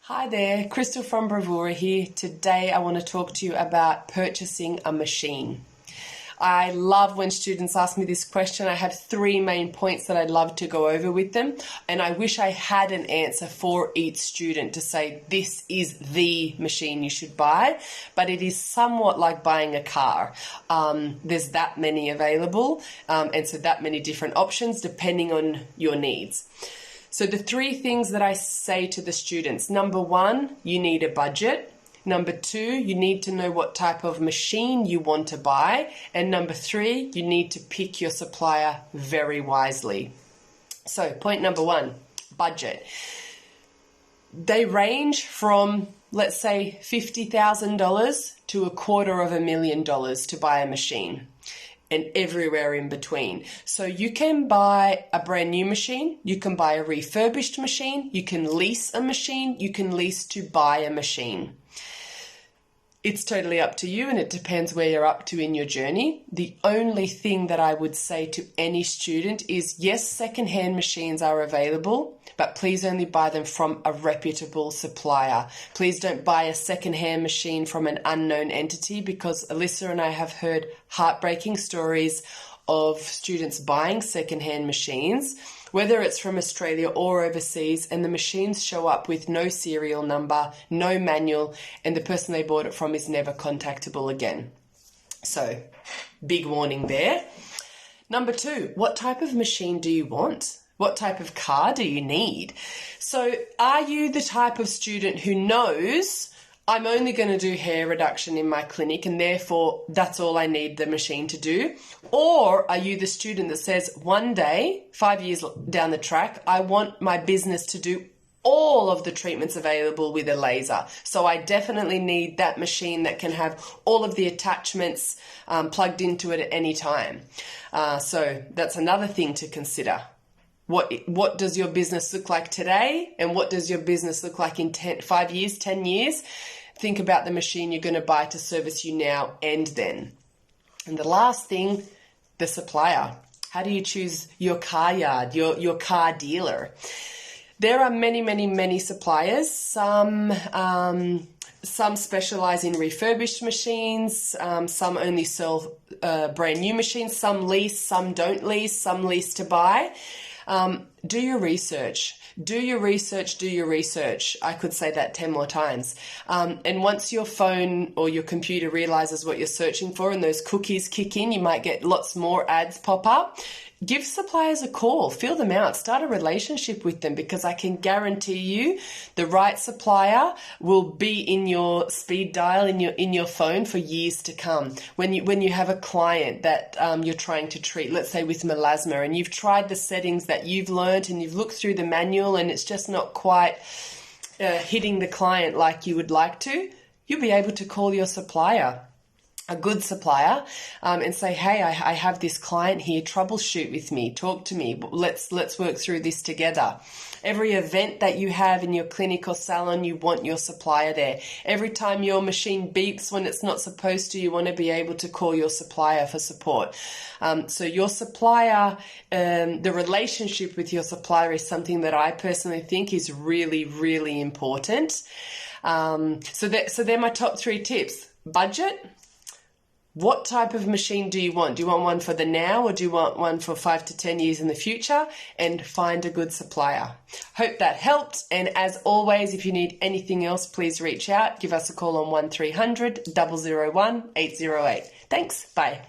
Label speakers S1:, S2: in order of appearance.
S1: Hi there, Krystle from Bravura here. Today I want to talk to you about purchasing a machine. I love when students ask me this question. I have three main points that I'd love to go over with them, and I wish I had an answer for each student to say this is the machine you should buy, but it is somewhat like buying a car. There's that many available, and so that many different options depending on your needs. So the three things that I say to the students: number one, you need a budget. Number two, you need to know what type of machine you want to buy. And number three, you need to pick your supplier very wisely. So point number one, budget. They range from, let's say, $50,000 to $250,000 to buy a machine, and everywhere in between. So you can buy a brand new machine, you can buy a refurbished machine, you can lease a machine, you can lease to buy a machine. It's totally up to you, and it depends where you're up to in your journey. The only thing that I would say to any student is, yes, secondhand machines are available, but please only buy them from a reputable supplier. Please don't buy a secondhand machine from an unknown entity, because Alyssa and I have heard heartbreaking stories of students buying secondhand machines, whether it's from Australia or overseas, and the machines show up with no serial number, no manual, and the person they bought it from is never contactable again. So, big warning there. Number two, what type of machine do you want? What type of car do you need? So, are you the type of student who knows, I'm only going to do hair reduction in my clinic and therefore that's all I need the machine to do? Or are you the student that says, one day, 5 years down the track, I want my business to do all of the treatments available with a laser. So I definitely need that machine that can have all of the attachments plugged into it at any time. So that's another thing to consider. What does your business look like today, and what does your business look like in 5 years, 10 years? Think about the machine you're going to buy to service you now and then. And the last thing, the supplier. How do you choose your car yard, your car dealer? There are many suppliers. Some specialize in refurbished machines, some only sell brand new machines, some lease, some don't lease, some lease to buy. Do your research. Do your research, do your research. I could say that 10 more times. And once your phone or your computer realizes what you're searching for and those cookies kick in, you might get lots more ads pop up. Give suppliers a call, feel them out, start a relationship with them, because I can guarantee you the right supplier will be in your speed dial in your phone for years to come. When you have a client that you're trying to treat, let's say with melasma, and you've tried the settings that you've learned and you've looked through the manual and it's just not quite hitting the client like you would like to, you'll be able to call your supplier, a good supplier, and say, hey, I have this client here, troubleshoot with me, talk to me, let's work through this together. Every event that you have in your clinic or salon, you want your supplier there. Every time your machine beeps when it's not supposed to, you want to be able to call your supplier for support. So your supplier, the relationship with your supplier is something that I personally think is really important. So they're my top three tips. Budget. What type of machine do you want? Do you want one for the now, or do you want one for 5 to 10 years in the future? And find a good supplier. Hope that helped. And as always, if you need anything else, please reach out. Give us a call on 1300 001 808. Thanks. Bye.